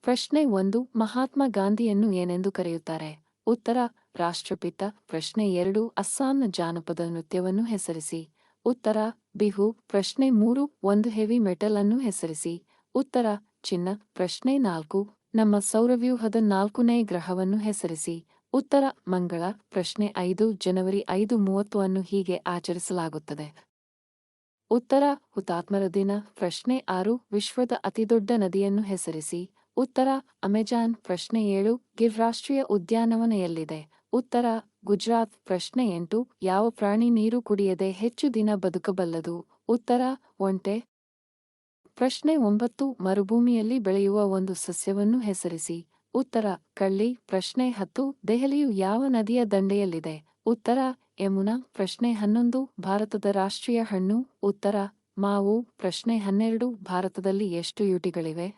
ಪ್ರಶ್ನೆ 1 ಮಹಾತ್ಮ ಗಾಂಧಿಯನ್ನು ಏನೆಂದು ಕರೆಯುತ್ತಾರೆ? ಉತ್ತರ ರಾಷ್ಟ್ರಪಿತ. ಪ್ರಶ್ನೆ 2 ಅಸ್ಸಾಂನ ಜಾನಪದ ನೃತ್ಯವನ್ನು ಹೆಸರಿಸಿ. ಉತ್ತರ ಬಿಹು. ಪ್ರಶ್ನೆ 3 ಒಂದು ಹೆವಿ ಮೆಟಲ್ ಅನ್ನು ಹೆಸರಿಸಿ. ಉತ್ತರ ಚಿನ್ನ. ಪ್ರಶ್ನೆ 4 ನಮ್ಮ ಸೌರವ್ಯೂಹದ 4ನೇ ಗ್ರಹವನ್ನು ಹೆಸರಿಸಿ. ಉತ್ತರ ಮಂಗಳ. ಪ್ರಶ್ನೆ 5 ಜನವರಿ 5-30 ಅನ್ನು ಹೀಗೆ ಆಚರಿಸಲಾಗುತ್ತದೆ. ಉತ್ತರ ಹುತಾತ್ಮರ ದಿನ. ಪ್ರಶ್ನೆ 6 ವಿಶ್ವದ ಅತಿದೊಡ್ಡ ನದಿಯನ್ನು ಹೆಸರಿಸಿ. ಉತ್ತರ ಅಮೆಜಾನ್. ಪ್ರಶ್ನೆ 7 ಗಿರ್ ರಾಷ್ಟ್ರೀಯ ಉದ್ಯಾನವನ ಎಲ್ಲಿದೆ? ಉತ್ತರ ಗುಜರಾತ್. ಪ್ರಶ್ನೆ 8 ಯಾವ ಪ್ರಾಣಿ ನೀರು ಕುಡಿಯದೆ ಹೆಚ್ಚು ದಿನ ಬದುಕಬಲ್ಲದು? ಉತ್ತರ ಒಂಟೆ. ಪ್ರಶ್ನೆ 9 ಮರುಭೂಮಿಯಲ್ಲಿ ಬೆಳೆಯುವ ಒಂದು ಸಸ್ಯವನ್ನು ಹೆಸರಿಸಿ. ಉತ್ತರ ಕಳ್ಳಿ. ಪ್ರಶ್ನೆ 10 ದೆಹಲಿಯು ಯಾವ ನದಿಯ ದಂಡೆಯಲ್ಲಿದೆ? ಉತ್ತರ ಯಮುನಾ. ಪ್ರಶ್ನೆ 11 ಭಾರತದ ರಾಷ್ಟ್ರೀಯ ಹಣ್ಣು? ಉತ್ತರ ಮಾವು. ಪ್ರಶ್ನೆ 12 ಭಾರತದಲ್ಲಿ ಎಷ್ಟು ಯುಟಿಗಳಿವೆ?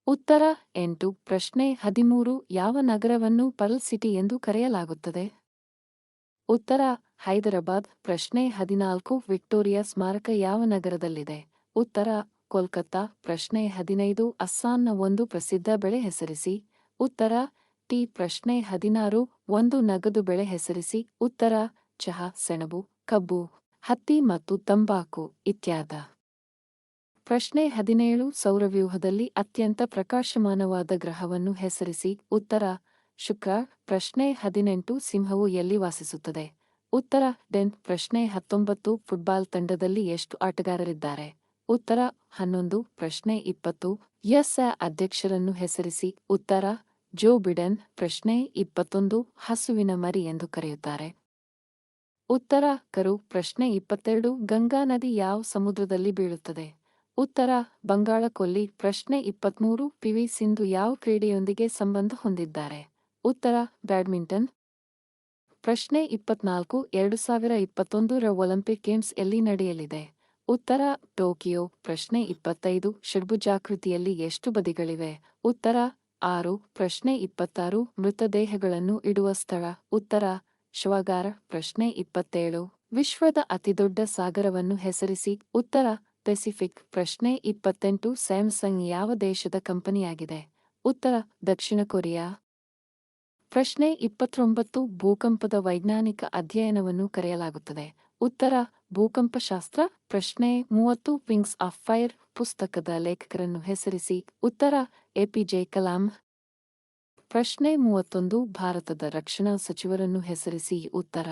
ಉತ್ತರ 8. ಪ್ರಶ್ನೆ 13 ಯಾವ ನಗರವನ್ನು ಪರ್ಲ್ ಸಿಟಿ ಎಂದು ಕರೆಯಲಾಗುತ್ತದೆ? ಉತ್ತರ ಹೈದರಾಬಾದ್. ಪ್ರಶ್ನೆ 14 ವಿಕ್ಟೋರಿಯಾ ಸ್ಮಾರಕ ಯಾವ ನಗರದಲ್ಲಿದೆ? ಉತ್ತರ ಕೋಲ್ಕತ್ತಾ. ಪ್ರಶ್ನೆ 15 ಅಸ್ಸಾಂನ ಒಂದು ಪ್ರಸಿದ್ಧ ಬೆಳೆ ಹೆಸರಿಸಿ. ಉತ್ತರ ಟೀ. ಪ್ರಶ್ನೆ 16 ಒಂದು ನಗದು ಬೆಳೆ ಹೆಸರಿಸಿ. ಉತ್ತರ ಚಹಾ, ಸೆಣಬು, ಕಬ್ಬು, ಹತ್ತಿ ಮತ್ತು ತಂಬಾಕು ಇತ್ಯಾದಿ. ಪ್ರಶ್ನೆ 17 ಸೌರವ್ಯೂಹದಲ್ಲಿ ಅತ್ಯಂತ ಪ್ರಕಾಶಮಾನವಾದ ಗ್ರಹವನ್ನು ಹೆಸರಿಸಿ. ಉತ್ತರ ಶುಕ್ರ. ಪ್ರಶ್ನೆ 18 ಸಿಂಹವು ಎಲ್ಲಿ ವಾಸಿಸುತ್ತದೆ? ಉತ್ತರ ಡೆನ್. ಪ್ರಶ್ನೆ 19 ಫುಟ್ಬಾಲ್ ತಂಡದಲ್ಲಿ ಎಷ್ಟು ಆಟಗಾರರಿದ್ದಾರೆ? ಉತ್ತರ 11. ಪ್ರಶ್ನೆ 20 ಯುಎಸ್ಎ ಅಧ್ಯಕ್ಷರನ್ನು ಹೆಸರಿಸಿ. ಉತ್ತರ ಜೋ ಬಿಡೆನ್. ಪ್ರಶ್ನೆ 21 ಹಸುವಿನ ಮರಿ ಎಂದು ಕರೆಯುತ್ತಾರೆ. ಉತ್ತರ ಕರು. ಪ್ರಶ್ನೆ 22 ಗಂಗಾ ನದಿ ಯಾವ ಸಮುದ್ರದಲ್ಲಿ ಬೀಳುತ್ತದೆ? ಉತ್ತರ ಬಂಗಾಳ ಕೊಲ್ಲಿ. ಪ್ರಶ್ನೆ 23 ಪಿವಿ ಸಿಂಧು ಯಾವ ಕ್ರೀಡೆಯೊಂದಿಗೆ ಸಂಬಂಧ ಹೊಂದಿದ್ದಾರೆ? ಉತ್ತರ ಬ್ಯಾಡ್ಮಿಂಟನ್. ಪ್ರಶ್ನೆ 24 2021ರ ಒಲಿಂಪಿಕ್ ಗೇಮ್ಸ್ ಎಲ್ಲಿ ನಡೆಯಲಿದೆ? ಉತ್ತರ ಟೋಕಿಯೋ. ಪ್ರಶ್ನೆ 25 ಷಡ್ಭುಜಾಕೃತಿಯಲ್ಲಿ ಎಷ್ಟು ಬದಿಗಳಿವೆ? ಉತ್ತರ 6. ಪ್ರಶ್ನೆ 26 ಮೃತದೇಹಗಳನ್ನು ಇಡುವ ಸ್ಥಳ? ಉತ್ತರ ಶವಾಗಾರ. ಪ್ರಶ್ನೆ 27 ವಿಶ್ವದ ಅತಿದೊಡ್ಡ ಸಾಗರವನ್ನು ಹೆಸರಿಸಿ. ಉತ್ತರ ಪೆಸಿಫಿಕ್. ಪ್ರಶ್ನೆ 28 ಸ್ಯಾಮ್ಸಂಗ್ ಯಾವ ದೇಶದ ಕಂಪನಿಯಾಗಿದೆ? ಉತ್ತರ ದಕ್ಷಿಣ ಕೊರಿಯಾ. ಪ್ರಶ್ನೆ 29 ಭೂಕಂಪದ ವೈಜ್ಞಾನಿಕ ಅಧ್ಯಯನವನ್ನು ಕರೆಯಲಾಗುತ್ತದೆ. ಉತ್ತರ ಭೂಕಂಪಶಾಸ್ತ್ರ. ಪ್ರಶ್ನೆ 30 ವಿಂಗ್ಸ್ ಆಫ್ ಫೈರ್ ಪುಸ್ತಕದ ಲೇಖಕರನ್ನು ಹೆಸರಿಸಿ. ಉತ್ತರ ಎಪಿಜೆ ಕಲಾಂ. ಪ್ರಶ್ನೆ 31 ಭಾರತದ ರಕ್ಷಣಾ ಸಚಿವರನ್ನು ಹೆಸರಿಸಿ. ಉತ್ತರ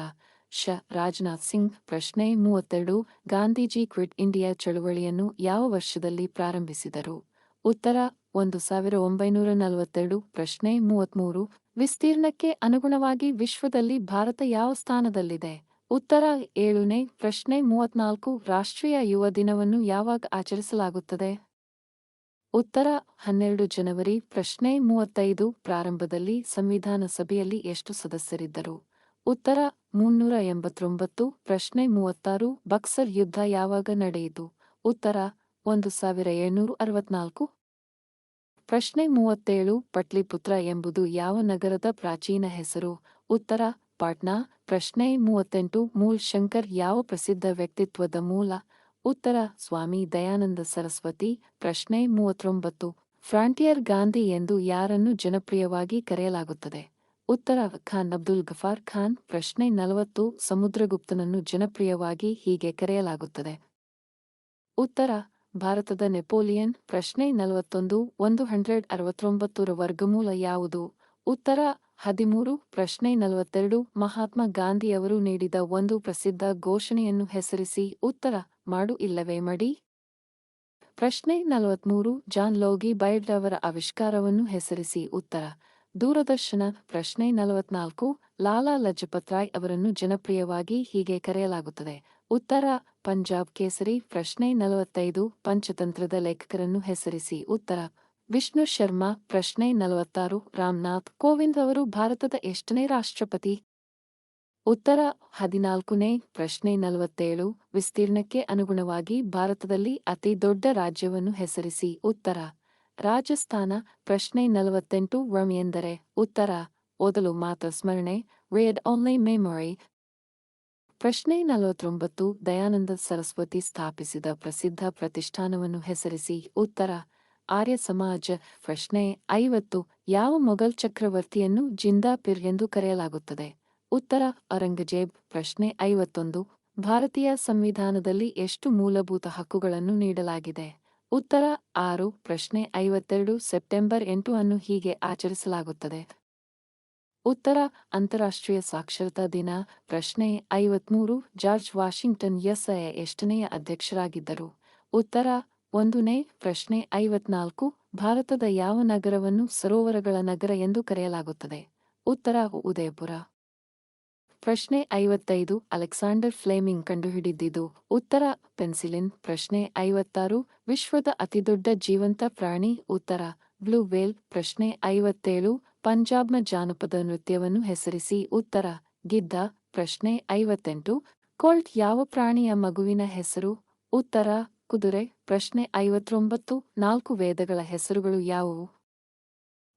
ಶ. ರಾಜನಾಥ್ ಸಿಂಗ್. ಪ್ರಶ್ನೆ 32 ಗಾಂಧೀಜಿ ಕ್ವಿಟ್ ಇಂಡಿಯಾ ಚಳುವಳಿಯನ್ನು ಯಾವ ವರ್ಷದಲ್ಲಿ ಪ್ರಾರಂಭಿಸಿದರು? ಉತ್ತರ 1942. ಪ್ರಶ್ನೆ 33 ವಿಸ್ತೀರ್ಣಕ್ಕೆ ಅನುಗುಣವಾಗಿ ವಿಶ್ವದಲ್ಲಿ ಭಾರತ ಯಾವ ಸ್ಥಾನದಲ್ಲಿದೆ? ಉತ್ತರ 7ನೇ. ಪ್ರಶ್ನೆ 34 ರಾಷ್ಟ್ರೀಯ ಯುವ ದಿನವನ್ನು ಯಾವಾಗ ಆಚರಿಸಲಾಗುತ್ತದೆ? ಉತ್ತರ 12 ಜನವರಿ. ಪ್ರಶ್ನೆ 35 ಪ್ರಾರಂಭದಲ್ಲಿ ಸಂವಿಧಾನ ಸಭೆಯಲ್ಲಿ ಎಷ್ಟು ಸದಸ್ಯರಿದ್ದರು? ಉತ್ತರ 389. ಪ್ರಶ್ನೆ 36 ಬಕ್ಸರ್ ಯುದ್ಧ ಯಾವಾಗ ನಡೆಯಿತು? ಉತ್ತರ 1764. ಪ್ರಶ್ನೆ 37 ಪಟ್ಲಿಪುತ್ರ ಎಂಬುದು ಯಾವ ನಗರದ ಪ್ರಾಚೀನ ಹೆಸರು? ಉತ್ತರ ಪಾಟ್ನಾ. ಪ್ರಶ್ನೆ 38 ಮೂಲ್ ಶಂಕರ್ ಯಾವ ಪ್ರಸಿದ್ಧ ವ್ಯಕ್ತಿತ್ವದ ಮೂಲ? ಉತ್ತರ ಸ್ವಾಮಿ ದಯಾನಂದ ಸರಸ್ವತಿ. ಪ್ರಶ್ನೆ 39 ಫ್ರಾಂಟಿಯರ್ ಗಾಂಧಿ ಎಂದು ಯಾರನ್ನು ಜನಪ್ರಿಯವಾಗಿ ಕರೆಯಲಾಗುತ್ತದೆ? ಉತ್ತರ ಖಾನ್ ಅಬ್ದುಲ್ ಗಫಾರ್ ಖಾನ್. ಪ್ರಶ್ನೆ 40 ಸಮುದ್ರಗುಪ್ತನನ್ನು ಜನಪ್ರಿಯವಾಗಿ ಹೀಗೆ ಕರೆಯಲಾಗುತ್ತದೆ. ಉತ್ತರ ಭಾರತದ ನೆಪೋಲಿಯನ್. ಪ್ರಶ್ನೆ 41 169ರ ವರ್ಗಮೂಲ ಯಾವುದು? ಉತ್ತರ 13. ಪ್ರಶ್ನೆ 42 ಮಹಾತ್ಮ ಗಾಂಧಿಯವರು ನೀಡಿದ ಒಂದು ಪ್ರಸಿದ್ಧ ಘೋಷಣೆಯನ್ನು ಹೆಸರಿಸಿ. ಉತ್ತರ ಮಾಡು ಇಲ್ಲವೇ ಮಡಿ. ಪ್ರಶ್ನೆ 43 ಜಾನ್ ಲೋಗಿ ಬೈರ್ಡ್ ಅವರ ಆವಿಷ್ಕಾರವನ್ನು ಹೆಸರಿಸಿ. ಉತ್ತರ ದೂರದರ್ಶನ. ಪ್ರಶ್ನೆ 44 ಲಾಲಾ ಲಜಪತ್ ರಾಯ್ ಅವರನ್ನು ಜನಪ್ರಿಯವಾಗಿ ಹೀಗೆ ಕರೆಯಲಾಗುತ್ತದೆ. ಉತ್ತರ ಪಂಜಾಬ್ ಕೇಸರಿ. ಪ್ರಶ್ನೆ 45 ಪಂಚತಂತ್ರದ ಲೇಖಕರನ್ನು ಹೆಸರಿಸಿ. ಉತ್ತರ ವಿಷ್ಣು ಶರ್ಮಾ. ಪ್ರಶ್ನೆ 46 ರಾಮನಾಥ್ ಕೋವಿಂದ್ ಅವರು ಭಾರತದ ಎಷ್ಟನೇ ರಾಷ್ಟ್ರಪತಿ? ಉತ್ತರ 14ನೇ. ಪ್ರಶ್ನೆ 47 ವಿಸ್ತೀರ್ಣಕ್ಕೆ ಅನುಗುಣವಾಗಿ ಭಾರತದಲ್ಲಿ ಅತಿ ದೊಡ್ಡ ರಾಜ್ಯವನ್ನು ಹೆಸರಿಸಿ. ಉತ್ತರ ರಾಜಸ್ಥಾನ. ಪ್ರಶ್ನೆ 48 ರಮ್ ಎಂದರೆ? ಉತ್ತರ ಓದಲು ಮಾತ್ರ ಸ್ಮರಣೆ, ರೀಡ್ ಓನ್ಲಿ ಮೆಮೊರಿ. ಪ್ರಶ್ನೆ 49 ದಯಾನಂದ ಸರಸ್ವತಿ ಸ್ಥಾಪಿಸಿದ ಪ್ರಸಿದ್ಧ ಪ್ರತಿಷ್ಠಾನವನ್ನು ಹೆಸರಿಸಿ. ಉತ್ತರ ಆರ್ಯ ಸಮಾಜ. ಪ್ರಶ್ನೆ 50. ಯಾವ ಮೊಘಲ್ ಚಕ್ರವರ್ತಿಯನ್ನು ಜಿಂದಾಪಿರ್ ಎಂದು ಕರೆಯಲಾಗುತ್ತದೆ? ಉತ್ತರ ಔರಂಗಜೇಬ್. ಪ್ರಶ್ನೆ 51. ಭಾರತೀಯ ಸಂವಿಧಾನದಲ್ಲಿ ಎಷ್ಟು ಮೂಲಭೂತ ಹಕ್ಕುಗಳನ್ನು ನೀಡಲಾಗಿದೆ? ಉತ್ತರ 6. ಪ್ರಶ್ನೆ 52. ಸೆಪ್ಟೆಂಬರ್ 8 ಅನ್ನು ಹೀಗೆ ಆಚರಿಸಲಾಗುತ್ತದೆ? ಉತ್ತರ ಅಂತಾರಾಷ್ಟ್ರೀಯ ಸಾಕ್ಷರತಾ ದಿನ. ಪ್ರಶ್ನೆ 53. ಜಾರ್ಜ್ ವಾಷಿಂಗ್ಟನ್ ಯ ಎಷ್ಟನೆಯ ಅಧ್ಯಕ್ಷರಾಗಿದ್ದರು? ಉತ್ತರ 1ನೇ. ಪ್ರಶ್ನೆ 54. ಭಾರತದ ಯಾವ ನಗರವನ್ನು ಸರೋವರಗಳ ನಗರ ಎಂದು ಕರೆಯಲಾಗುತ್ತದೆ? ಉತ್ತರ ಉದಯಪುರ. ಪ್ರಶ್ನೆ 55. ಅಲೆಕ್ಸಾಂಡರ್ ಫ್ಲೇಮಿಂಗ್ ಕಂಡುಹಿಡಿದಿದ್ದು? ಉತ್ತರ ಪೆನ್ಸಿಲಿನ್. ಪ್ರಶ್ನೆ 56. ವಿಶ್ವದ ಅತಿದೊಡ್ಡ ಜೀವಂತ ಪ್ರಾಣಿ? ಉತ್ತರ ಬ್ಲೂ ವೇಲ್. ಪ್ರಶ್ನೆ 57. ಪಂಜಾಬ್ನ ಜಾನಪದ ನೃತ್ಯವನ್ನು ಹೆಸರಿಸಿ? ಉತ್ತರ ಗಿದ್ದ. ಪ್ರಶ್ನೆ 58. ಕೋಲ್ಟ್ ಯಾವ ಪ್ರಾಣಿಯ ಮಗುವಿನ ಹೆಸರು? ಉತ್ತರ ಕುದುರೆ. ಪ್ರಶ್ನೆ 59. 4 ವೇದಗಳ ಹೆಸರುಗಳು ಯಾವುವು?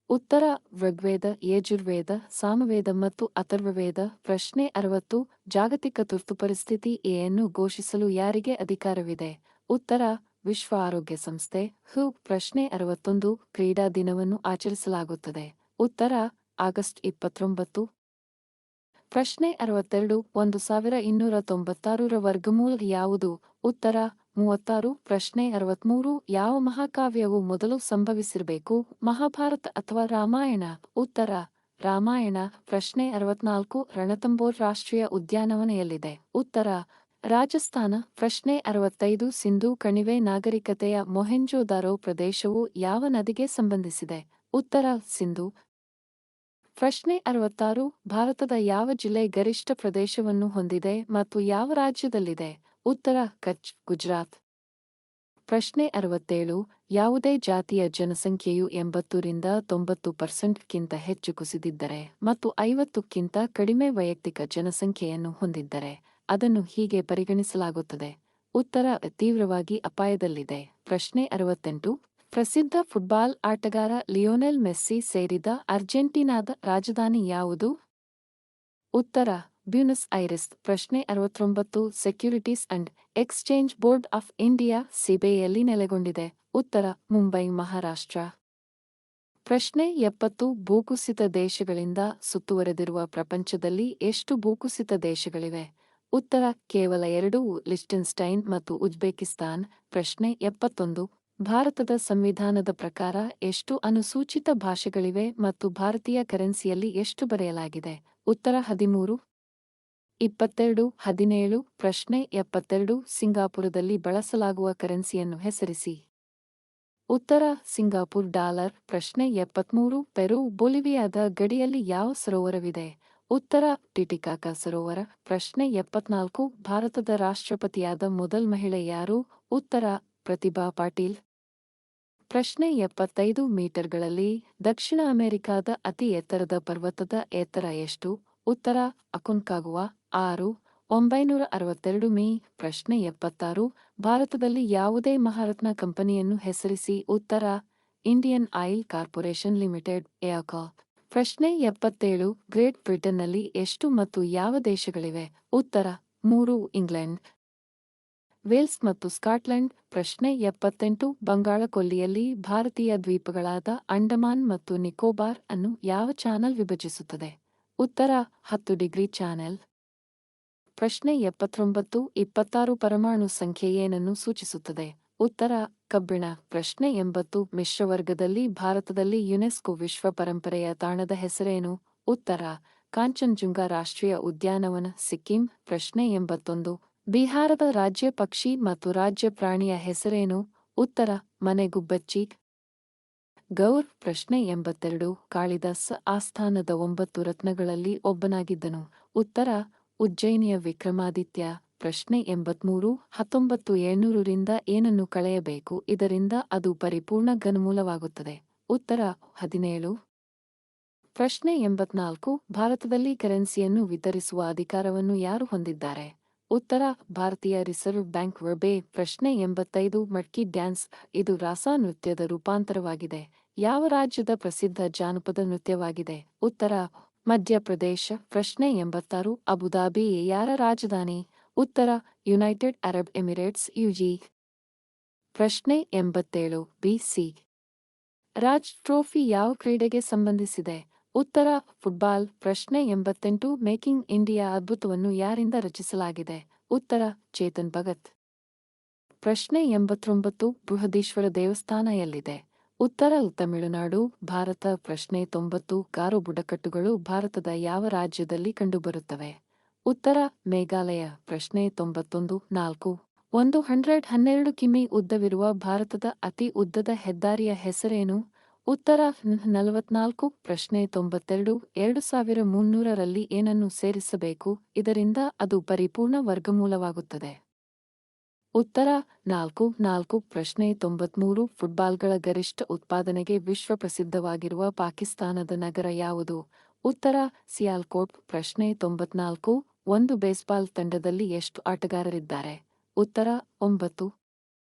ಉತ್ತರ ಋಗ್ವೇದ, ಯಜುರ್ವೇದ, ಸಾಮವೇದ ಮತ್ತು ಅಥರ್ವವೇದ. ಪ್ರಶ್ನೆ 60. ಜಾಗತಿಕ ತುರ್ತು ಪರಿಸ್ಥಿತಿ ಯನ್ನು ಘೋಷಿಸಲು ಯಾರಿಗೆ ಅಧಿಕಾರವಿದೆ? ಉತ್ತರ ವಿಶ್ವ ಆರೋಗ್ಯ ಸಂಸ್ಥೆ ಹು. ಪ್ರಶ್ನೆ 61. ಕ್ರೀಡಾ ದಿನವನ್ನು ಆಚರಿಸಲಾಗುತ್ತದೆ? ಉತ್ತರ ಆಗಸ್ಟ್ 29. ಪ್ರಶ್ನೆ 62. 1296 ವರ್ಗಮೂಲ ಯಾವುದು? ಉತ್ತರ 36. ಪ್ರಶ್ನೆ 63. ಯಾವ ಮಹಾಕಾವ್ಯವು ಮೊದಲು ಸಂಭವಿಸಿರಬೇಕು? ಮಹಾಭಾರತ ಅಥವಾ ರಾಮಾಯಣ? ಉತ್ತರ ರಾಮಾಯಣ. ಪ್ರಶ್ನೆ 64. ರಣಥಂಬೋರ್ ರಾಷ್ಟ್ರೀಯ ಉದ್ಯಾನವನ ಎಲ್ಲಿದೆ? ಉತ್ತರ ರಾಜಸ್ಥಾನ. ಪ್ರಶ್ನೆ 65. ಸಿಂಧೂ ಕಣಿವೆ ನಾಗರಿಕತೆಯ ಮೊಹೆಂಜೊದಾರೋ ಪ್ರದೇಶವು ಯಾವ ನದಿಗೆ ಸಂಬಂಧಿಸಿದೆ? ಉತ್ತರ ಸಿಂಧೂ. ಪ್ರಶ್ನೆ 66. ಭಾರತದ ಯಾವ ಜಿಲ್ಲೆ ಗರಿಷ್ಠ ಪ್ರದೇಶವನ್ನು ಹೊಂದಿದೆ ಮತ್ತು ಯಾವ ರಾಜ್ಯದಲ್ಲಿದೆ? ಉತ್ತರ ಕಚ್, ಗುಜರಾತ್. ಪ್ರಶ್ನೆ 67. ಯಾವುದೇ ಜಾತಿಯ ಜನಸಂಖ್ಯೆಯು 80ರಿಂದ 90%ಕ್ಕಿಂತ ಹೆಚ್ಚು ಕುಸಿದಿದ್ದರೆ ಮತ್ತು 50ಕ್ಕಿಂತ ಕಡಿಮೆ ವೈಯಕ್ತಿಕ ಜನಸಂಖ್ಯೆಯನ್ನು ಹೊಂದಿದ್ದರೆ ಅದನ್ನು ಹೀಗೆ ಪರಿಗಣಿಸಲಾಗುತ್ತದೆ? ಉತ್ತರ ತೀವ್ರವಾಗಿ ಅಪಾಯದಲ್ಲಿದೆ. ಪ್ರಶ್ನೆ 68. ಪ್ರಸಿದ್ಧ ಫುಟ್ಬಾಲ್ ಆಟಗಾರ ಲಿಯೋನೆಲ್ ಮೆಸ್ಸಿ ಸೇರಿದ ಅರ್ಜೆಂಟೀನಾದ ರಾಜಧಾನಿ ಯಾವುದು? ಉತ್ತರ ಬ್ಯೂನಸ್ ಐರಿಸ್. ಪ್ರಶ್ನೆ 69. Securities and exchange board of India ಸಿಬಿಐಯಲ್ಲಿ ನೆಲೆಗೊಂಡಿದೆ? ಉತ್ತರ ಮುಂಬೈ, ಮಹಾರಾಷ್ಟ್ರ. ಪ್ರಶ್ನೆ 70. ಭೂಕುಸಿತ ದೇಶಗಳಿಂದ ಸುತ್ತುವರೆದಿರುವ ಪ್ರಪಂಚದಲ್ಲಿ ಎಷ್ಟು ಭೂಕುಸಿತ ದೇಶಗಳಿವೆ? ಉತ್ತರ ಕೇವಲ 2, ಲಿಚ್ಟೆನ್ಸ್ಟೈನ್ ಮತ್ತು ಉಜ್ಬೇಕಿಸ್ತಾನ್. ಪ್ರಶ್ನೆ 71. ಭಾರತದ ಸಂವಿಧಾನದ ಪ್ರಕಾರ ಎಷ್ಟು ಅನುಸೂಚಿತ ಭಾಷೆಗಳಿವೆ ಮತ್ತು ಭಾರತೀಯ ಕರೆನ್ಸಿಯಲ್ಲಿ ಎಷ್ಟು ಬರೆಯಲಾಗಿದೆ? ಉತ್ತರ 13. 22. 17. ಪ್ರಶ್ನೆ 72. ಸಿಂಗಾಪುರದಲ್ಲಿ ಬಳಸಲಾಗುವ ಕರೆನ್ಸಿಯನ್ನು ಹೆಸರಿಸಿ? ಉತ್ತರ ಸಿಂಗಾಪುರ್ ಡಾಲರ್. ಪ್ರಶ್ನೆ 73. ಪೆರು ಬೊಲಿವಿಯಾದ ಗಡಿಯಲ್ಲಿ ಯಾವ ಸರೋವರವಿದೆ? ಉತ್ತರ ಟಿಟಿಕಾಕಾ ಸರೋವರ. ಪ್ರಶ್ನೆ 74. ಭಾರತದ ರಾಷ್ಟ್ರಪತಿಯಾದ ಮೊದಲ ಮಹಿಳೆ ಯಾರು? ಉತ್ತರ ಪ್ರತಿಭಾ ಪಾಟೀಲ್. ಪ್ರಶ್ನೆ 75. ಮೀಟರ್ಗಳಲ್ಲಿ ದಕ್ಷಿಣ ಅಮೆರಿಕಾದ ಅತಿ ಎತ್ತರದ ಪರ್ವತದ ಎತ್ತರ ಎಷ್ಟು? ಉತ್ತರ ಅಕೊನ್ಕಾಗುವಾ 6, 962 ಮೀ. ಪ್ರಶ್ನೆ 76. ಭಾರತದಲ್ಲಿ ಯಾವುದೇ ಮಹಾರತ್ನ ಕಂಪನಿಯನ್ನು ಹೆಸರಿಸಿ? ಉತ್ತರ ಇಂಡಿಯನ್ ಆಯಿಲ್ ಕಾರ್ಪೊರೇಷನ್ ಲಿಮಿಟೆಡ್ ಎಆರ್ಕೊ. ಪ್ರಶ್ನೆ 77. ಗ್ರೇಟ್ ಬ್ರಿಟನ್ನಲ್ಲಿ ಎಷ್ಟು ಮತ್ತು ಯಾವ ದೇಶಗಳಿವೆ? ಉತ್ತರ 3, ಇಂಗ್ಲೆಂಡ್, ವೇಲ್ಸ್ ಮತ್ತು ಸ್ಕಾಟ್ಲೆಂಡ್. ಪ್ರಶ್ನೆ 78. ಬಂಗಾಳ ಕೊಲ್ಲಿಯಲ್ಲಿ ಭಾರತೀಯ ದ್ವೀಪಗಳಾದ ಅಂಡಮಾನ್ ಮತ್ತು ನಿಕೋಬಾರ್ ಅನ್ನು ಯಾವ ಚಾನಲ್ ವಿಭಜಿಸುತ್ತದೆ? ಉತ್ತರ 10° ಚಾನೆಲ್. ಪ್ರಶ್ನೆ 79. 26 ಪರಮಾಣು ಸಂಖ್ಯೆ ಏನನ್ನು ಸೂಚಿಸುತ್ತದೆ? ಉತ್ತರ ಕಬ್ಬಿಣ. ಪ್ರಶ್ನೆ 80. ಮಿಶ್ರವರ್ಗದಲ್ಲಿ ಭಾರತದಲ್ಲಿ ಯುನೆಸ್ಕೋ ವಿಶ್ವ ಪರಂಪರೆಯ ತಾಣದ ಹೆಸರೇನು? ಉತ್ತರ ಕಾಂಚನಜುಂಗ ರಾಷ್ಟ್ರೀಯ ಉದ್ಯಾನವನ, ಸಿಕ್ಕಿಂ. ಪ್ರಶ್ನೆ 81. ಬಿಹಾರದ ರಾಜ್ಯ ಪಕ್ಷಿ ಮತ್ತು ರಾಜ್ಯ ಪ್ರಾಣಿಯ ಹೆಸರೇನು? ಉತ್ತರ ಮನೆಗುಬ್ಬಚ್ಚಿ. ಗೌರ್. ಪ್ರಶ್ನೆ 82. ಕಾಳಿದಾಸ ಆಸ್ಥಾನದ 9 ರತ್ನಗಳಲ್ಲಿ ಒಬ್ಬನಾಗಿದ್ದನು? ಉತ್ತರ ಉಜ್ಜಯಿನಿಯ ವಿಕ್ರಮಾದಿತ್ಯ. ಪ್ರಶ್ನೆ 83. 19,700ರಿಂದ ಏನನ್ನು ಕಳೆಯಬೇಕು ಇದರಿಂದ ಅದು ಪರಿಪೂರ್ಣ ಘನಮೂಲವಾಗುತ್ತದೆ? ಉತ್ತರ 17. ಪ್ರಶ್ನೆ 84. ಭಾರತದಲ್ಲಿ ಕರೆನ್ಸಿಯನ್ನು ವಿತರಿಸುವ ಅಧಿಕಾರವನ್ನು ಯಾರು ಹೊಂದಿದ್ದಾರೆ? ಉತ್ತರ ಭಾರತೀಯ ರಿಸರ್ವ್ ಬ್ಯಾಂಕ್ ರ್ಬೆ. ಪ್ರಶ್ನೆ 85. ಮಡ್ಕಿ ಡ್ಯಾನ್ಸ್ ಇದು ರಾಸ ನೃತ್ಯದ ರೂಪಾಂತರವಾಗಿದೆ. ಯಾವ ರಾಜ್ಯದ ಪ್ರಸಿದ್ಧ ಜಾನಪದ ನೃತ್ಯವಾಗಿದೆ? ಉತ್ತರ ಮಧ್ಯಪ್ರದೇಶ. ಪ್ರಶ್ನೆ 86. ಅಬುಧಾಬಿ ಯಾರ ರಾಜಧಾನಿ? ಉತ್ತರ ಯುನೈಟೆಡ್ ಅರಬ್ ಎಮಿರೇಟ್ಸ್ ಯುಎಇ. ಪ್ರಶ್ನೆ 87. BC ರಾಜ್ ಟ್ರೋಫಿ ಯಾವ ಕ್ರೀಡೆಗೆ ಸಂಬಂಧಿಸಿದೆ? ಉತ್ತರ ಫುಟ್ಬಾಲ್. ಪ್ರಶ್ನೆ 88 ಮೇಕಿಂಗ್ ಇಂಡಿಯಾ ಅದ್ಭುತವನ್ನು ಯಾರಿಂದ ರಚಿಸಲಾಗಿದೆ? ಉತ್ತರ ಚೇತನ್ ಭಗತ್. ಪ್ರಶ್ನೆ 89 ಬೃಹದೀಶ್ವರ ದೇವಸ್ಥಾನ ಎಲ್ಲಿದೆ? ಉತ್ತರ ತಮಿಳುನಾಡು, ಭಾರತ. ಪ್ರಶ್ನೆ 90 ಗಾರೋ ಬುಡಕಟ್ಟುಗಳು ಭಾರತದ ಯಾವ ರಾಜ್ಯದಲ್ಲಿ ಕಂಡುಬರುತ್ತವೆ? ಉತ್ತರ ಮೇಘಾಲಯ. ಪ್ರಶ್ನೆ 91 112 ಕಿಮಿ ಉದ್ದವಿರುವ ಭಾರತದ ಅತಿ ಉದ್ದದ ಹೆದ್ದಾರಿಯ ಹೆಸರೇನು? ಉತ್ತರ 44. ಪ್ರಶ್ನೆ 92 2300ರಲ್ಲಿ ಏನನ್ನು ಸೇರಿಸಬೇಕು ಇದರಿಂದ ಅದು ಪರಿಪೂರ್ಣ ವರ್ಗಮೂಲವಾಗುತ್ತದೆ? ಉತ್ತರ 4 ಪ್ರಶ್ನೆ 93 ಫುಟ್ಬಾಲ್ಗಳ ಗರಿಷ್ಠ ಉತ್ಪಾದನೆಗೆ ವಿಶ್ವ ಪ್ರಸಿದ್ಧವಾಗಿರುವ ಪಾಕಿಸ್ತಾನದ ನಗರ ಯಾವುದು? ಉತ್ತರ ಸಿಯಾಲ್ಕೋಟ್. ಪ್ರಶ್ನೆ 94 ಒಂದು ಬೇಸ್ಬಾಲ್ ತಂಡದಲ್ಲಿ ಎಷ್ಟು ಆಟಗಾರರಿದ್ದಾರೆ? ಉತ್ತರ 9.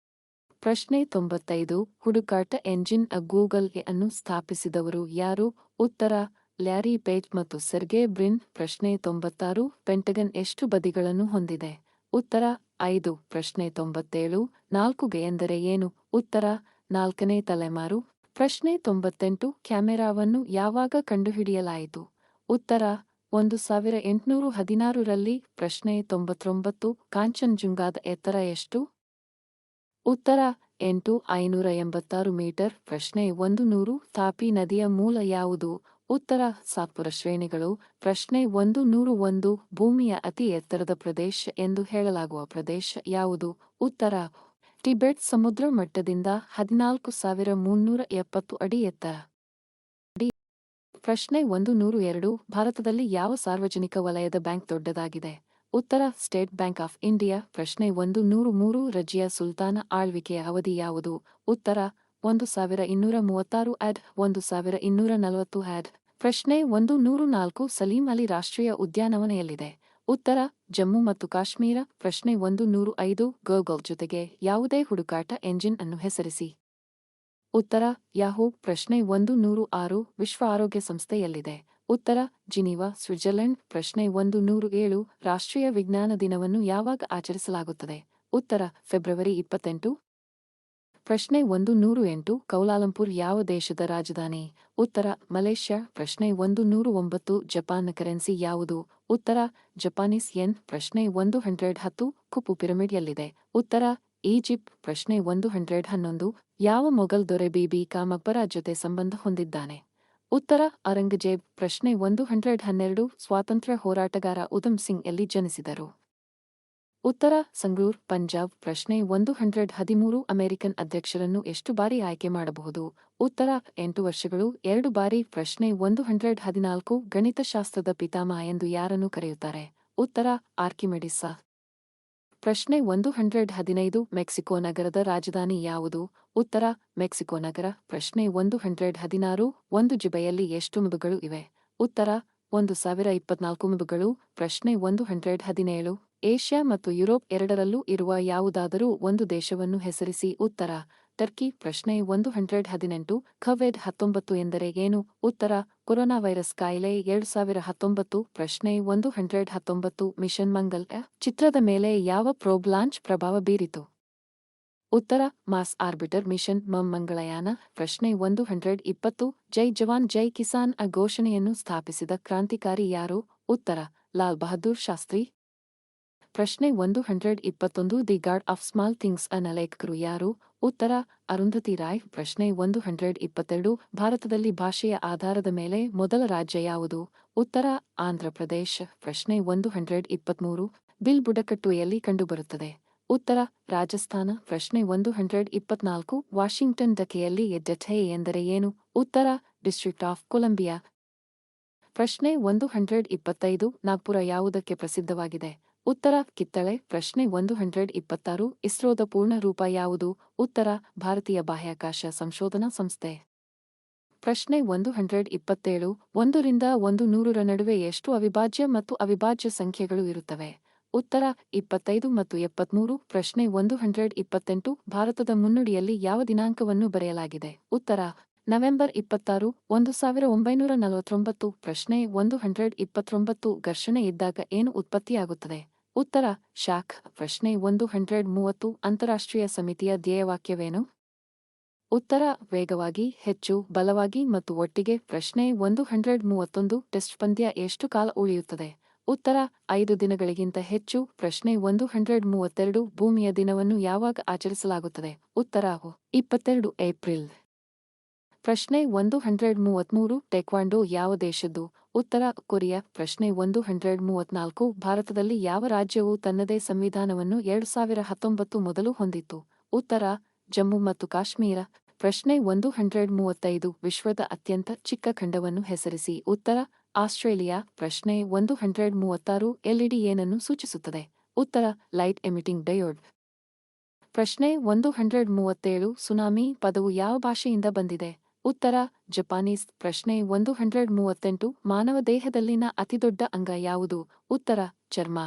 ಪ್ರಶ್ನೆ 95 ಹುಡುಕಾಟ ಎಂಜಿನ್ ಗೂಗಲ್ ಅನ್ನು ಸ್ಥಾಪಿಸಿದವರು ಯಾರು? ಉತ್ತರ ಲ್ಯಾರಿ ಪೇಜ್ ಮತ್ತು ಸೆರ್ಗೆ ಬ್ರಿನ್. ಪ್ರಶ್ನೆ 96 ಪೆಂಟಗನ್ ಎಷ್ಟು ಬದಿಗಳನ್ನು ಹೊಂದಿದೆ? ಉತ್ತರ 5. ಪ್ರಶ್ನೆ 97 4G ಎಂದರೆ ಏನು? ಉತ್ತರ ನಾಲ್ಕನೇ ತಲೆಮಾರು. ಪ್ರಶ್ನೆ 98 ಕ್ಯಾಮೆರಾವನ್ನು ಯಾವಾಗ ಕಂಡುಹಿಡಿಯಲಾಯಿತು? ಉತ್ತರ 1816ರಲ್ಲಿ. ಪ್ರಶ್ನೆ 99 ಕಾಂಚನಜುಂಗಾದ ಎತ್ತರ ಎಷ್ಟು? ಉತ್ತರ 8586 ಮೀಟರ್. ಪ್ರಶ್ನೆ 100 ತಾಪಿ ನದಿಯ ಮೂಲ ಯಾವುದು? ಉತ್ತರ ಸಾತ್ಪುರ ಶ್ರೇಣಿಗಳು. ಪ್ರಶ್ನೆ 101 ಭೂಮಿಯ ಅತಿ ಎತ್ತರದ ಪ್ರದೇಶ ಎಂದು ಹೇಳಲಾಗುವ ಪ್ರದೇಶ ಯಾವುದು? ಉತ್ತರ ಟಿಬೆಟ್. ಸಮುದ್ರ ಮಟ್ಟದಿಂದ 14370 ಅಡಿ ಎತ್ತರ. ಪ್ರಶ್ನೆ 102 ಭಾರತದಲ್ಲಿ ಯಾವ ಸಾರ್ವಜನಿಕ ವಲಯದ ಬ್ಯಾಂಕ್ ದೊಡ್ಡದಾಗಿದೆ? ಉತ್ತರ ಸ್ಟೇಟ್ ಬ್ಯಾಂಕ್ ಆಫ್ ಇಂಡಿಯಾ. ಪ್ರಶ್ನೆ 103 ರಜಿಯಾ ಸುಲ್ತಾನ ಆಳ್ವಿಕೆಯ ಅವಧಿ ಯಾವುದು? ಉತ್ತರ 1236 AD 1240 AD. ಪ್ರಶ್ನೆ 104 ಸಲೀಂ ಅಲಿ ರಾಷ್ಟ್ರೀಯ ಉದ್ಯಾನವನ ಎಲ್ಲಿದೆ? ಉತ್ತರ ಜಮ್ಮು ಮತ್ತು ಕಾಶ್ಮೀರ. ಪ್ರಶ್ನೆ 105 ಗೂಗಲ್ ಜೊತೆಗೆ ಯಾವುದೇ ಹುಡುಕಾಟ ಎಂಜಿನ್ ಅನ್ನು ಹೆಸರಿಸಿ? ಉತ್ತರ ಯಾಹೂ. ಪ್ರಶ್ನೆ 106 ವಿಶ್ವ ಆರೋಗ್ಯ ಸಂಸ್ಥೆ ಎಲ್ಲಿದೆ? ಉತ್ತರ ಜಿನೀವಾ, ಸ್ವಿಟ್ಜರ್ಲೆಂಡ್. ಪ್ರಶ್ನೆ 107 ರಾಷ್ಟ್ರೀಯ ವಿಜ್ಞಾನ ದಿನವನ್ನು ಯಾವಾಗ ಆಚರಿಸಲಾಗುತ್ತದೆ? ಉತ್ತರ ಫೆಬ್ರವರಿ 28. ಪ್ರಶ್ನೆ 108 ಕೌಲಾಲಂಪುರ್ ಯಾವ ದೇಶದ ರಾಜಧಾನಿ? ಉತ್ತರ ಮಲೇಷ್ಯಾ. ಪ್ರಶ್ನೆ 109 ಜಪಾನ್ನ ಕರೆನ್ಸಿ ಯಾವುದು? ಉತ್ತರ ಜಪಾನೀಸ್ ಯೆನ್. ಪ್ರಶ್ನೆ 110 ಖುಫು ಪಿರಮಿಡ್ ಎಲ್ಲಿದೆ? ಉತ್ತರ ಈಜಿಪ್ಟ್. ಪ್ರಶ್ನೆ 111 ಯಾವ ಮೊಘಲ್ ದೊರೆ ಬೀಬಿ ಕಾ ಮಕ್ಬರಾ ಜೊತೆ ಸಂಬಂಧ ಹೊಂದಿದ್ದಾನೆ? ಉತ್ತರ ಔರಂಗಜೇಬ್. ಪ್ರಶ್ನೆ 112 ಸ್ವಾತಂತ್ರ್ಯ ಹೋರಾಟಗಾರ ಉಧಮ್ ಸಿಂಗ್ ಎಲ್ಲಿ ಜನಿಸಿದರು? ಉತ್ತರ ಸಂಗ್ರೂರ್, ಪಂಜಾಬ್. ಪ್ರಶ್ನೆ 113 ಅಮೆರಿಕನ್ ಅಧ್ಯಕ್ಷರನ್ನು ಎಷ್ಟು ಬಾರಿ ಆಯ್ಕೆ ಮಾಡಬಹುದು? ಉತ್ತರ 8 ವರ್ಷಗಳು 2 ಬಾರಿ. ಪ್ರಶ್ನೆ 114 ಗಣಿತಶಾಸ್ತ್ರದ ಪಿತಾಮಹ ಎಂದು ಯಾರನ್ನು ಕರೆಯುತ್ತಾರೆ? ಉತ್ತರ ಆರ್ಕಿಮಿಡಿಸ್. ಪ್ರಶ್ನೆ 115 ಮೆಕ್ಸಿಕೋ ನಗರದ ರಾಜಧಾನಿ ಯಾವುದು? ಉತ್ತರ ಮೆಕ್ಸಿಕೋ ನಗರ. ಪ್ರಶ್ನೆ 116 ಒಂದು ಜಿಬೆಯಲ್ಲಿ ಎಷ್ಟು ಮಿಬುಗಳು ಇವೆ? ಉತ್ತರ 1024 ಮಿಬುಗಳು. ಪ್ರಶ್ನೆ 117 ಏಷ್ಯಾ ಮತ್ತು ಯುರೋಪ್ ಎರಡರಲ್ಲೂ ಇರುವ ಯಾವುದಾದರೂ ಒಂದು ದೇಶವನ್ನು ಹೆಸರಿಸಿ? ಉತ್ತರ ಟರ್ಕಿ. ಪ್ರಶ್ನೆ 118 ಕೋವಿಡ್-19 ಎಂದರೆ ಏನು? ಉತ್ತರ ಕೊರೋನಾ ವೈರಸ್ ಕಾಯಿಲೆ 2019. ಪ್ರಶ್ನೆ 119 ಮಿಷನ್ ಮಂಗಲ್ ಚಿತ್ರದ ಮೇಲೆ ಯಾವ ಪ್ರೋಬ್ ಲಾಂಚ್ ಪ್ರಭಾವ ಬೀರಿತು? ಉತ್ತರ ಮಾಸ್ ಆರ್ಬಿಟರ್ ಮಿಷನ್ ಮಂಗಳಯಾನ. ಪ್ರಶ್ನೆ 120 ಜೈ ಜವಾನ್ ಜೈ ಕಿಸಾನ್ ಘೋಷಣೆಯನ್ನು ಸ್ಥಾಪಿಸಿದ ಕ್ರಾಂತಿಕಾರಿ ಯಾರು? ಉತ್ತರ ಲಾಲ್ ಬಹದ್ದೂರ್ ಶಾಸ್ತ್ರಿ. ಪ್ರಶ್ನೆ 121 the god of small things ಲೇಖಕರು ಯಾರು? ಉತ್ತರ ಅರುಂಧತಿ ರಾಯ್. ಪ್ರಶ್ನೆ 122 ಭಾರತದಲ್ಲಿ ಭಾಷೆಯ ಆಧಾರದ ಮೇಲೆ ಮೊದಲ ರಾಜ್ಯ ಯಾವುದು? ಉತ್ತರ ಆಂಧ್ರ ಪ್ರದೇಶ. ಪ್ರಶ್ನೆ 123 ಬಿಲ್ ಬುಡಕಟ್ಟು ಎಲ್ಲಿ ಕಂಡುಬರುತ್ತದೆ? ಉತ್ತರ ರಾಜಸ್ಥಾನ. ಪ್ರಶ್ನೆ 124 ವಾಷಿಂಗ್ಟನ್ ಡಕೆಯಲ್ಲಿ ಡೆಥೆ ಎಂದರೆ ಏನು? ಉತ್ತರ ಡಿಸ್ಟ್ರಿಕ್ಟ್ ಆಫ್ ಕೊಲಂಬಿಯಾ. ಪ್ರಶ್ನೆ 125 ನಾಗ್ಪುರ ಯಾವುದಕ್ಕೆ ಪ್ರಸಿದ್ಧವಾಗಿದೆ? ಉತ್ತರ ಕಿತ್ತಳೆ. ಪ್ರಶ್ನೆ 126 ಇಸ್ರೋದ ಪೂರ್ಣ ರೂಪ ಯಾವುದು? ಉತ್ತರ ಭಾರತೀಯ ಬಾಹ್ಯಾಕಾಶ ಸಂಶೋಧನಾ ಸಂಸ್ಥೆ. ಪ್ರಶ್ನೆ 127 1ರಿಂದ 100ರ ನಡುವೆ ಎಷ್ಟು ಅವಿಭಾಜ್ಯ ಮತ್ತು ಅವಿಭಾಜ್ಯ ಸಂಖ್ಯೆಗಳು ಇರುತ್ತವೆ? ಉತ್ತರ 25 ಮತ್ತು 73. ಪ್ರಶ್ನೆ 128 ಭಾರತದ ಮುನ್ನುಡಿಯಲ್ಲಿ ಯಾವ ದಿನಾಂಕವನ್ನು ಬರೆಯಲಾಗಿದೆ? ಉತ್ತರ ನವೆಂಬರ್ 26 1949. ಪ್ರಶ್ನೆ 129 ಘರ್ಷಣೆ ಇದ್ದಾಗ ಏನು ಉತ್ಪತ್ತಿಯಾಗುತ್ತದೆ? ಉತ್ತರ ಶಾಖ. ಪ್ರಶ್ನೆ 130 ಅಂತಾರಾಷ್ಟ್ರೀಯ ಸಮಿತಿಯ ಧ್ಯೇಯವಾಕ್ಯವೇನು? ಉತ್ತರ ವೇಗವಾಗಿ, ಹೆಚ್ಚು, ಬಲವಾಗಿ ಮತ್ತು ಒಟ್ಟಿಗೆ. ಪ್ರಶ್ನೆ 131 ಟೆಸ್ಟ್ ಪಂದ್ಯ ಎಷ್ಟು ಕಾಲ ಉಳಿಯುತ್ತದೆ? ಉತ್ತರ 5 ದಿನಗಳಿಗಿಂತ ಹೆಚ್ಚು. ಪ್ರಶ್ನೆ 132 ಭೂಮಿಯ ದಿನವನ್ನು ಯಾವಾಗ ಆಚರಿಸಲಾಗುತ್ತದೆ? ಉತ್ತರ 22 ಏಪ್ರಿಲ್. ಪ್ರಶ್ನೆ 133 ಟೇಕ್ವಾಂಡೋ ಯಾವ ದೇಶದ್ದು? ಉತ್ತರ ಕೊರಿಯಾ. ಪ್ರಶ್ನೆ 134 ಭಾರತದಲ್ಲಿ ಯಾವ ರಾಜ್ಯವು ತನ್ನದೇ ಸಂವಿಧಾನವನ್ನು 2019 ಮೊದಲು ಹೊಂದಿತ್ತು? ಉತ್ತರ ಜಮ್ಮು ಮತ್ತು ಕಾಶ್ಮೀರ. ಪ್ರಶ್ನೆ 135 ವಿಶ್ವದ ಅತ್ಯಂತ ಚಿಕ್ಕ ಖಂಡವನ್ನು ಹೆಸರಿಸಿ. ಉತ್ತರ ಆಸ್ಟ್ರೇಲಿಯಾ. ಪ್ರಶ್ನೆ 136 ಎಲ್ಇಡಿ ಏನನ್ನು ಸೂಚಿಸುತ್ತದೆ? ಉತ್ತರ ಲೈಟ್ ಎಮಿಟಿಂಗ್ ಡಯೋಡ್. ಪ್ರಶ್ನೆ 137 ಸುನಾಮಿ ಪದವು ಯಾವ ಭಾಷೆಯಿಂದ ಬಂದಿದೆ? ಉತ್ತರ ಜಪಾನೀಸ್. ಪ್ರಶ್ನೆ 138 ಮಾನವ ದೇಹದಲ್ಲಿನ ಅತಿದೊಡ್ಡ ಅಂಗ ಯಾವುದು? ಉತ್ತರ ಚರ್ಮ.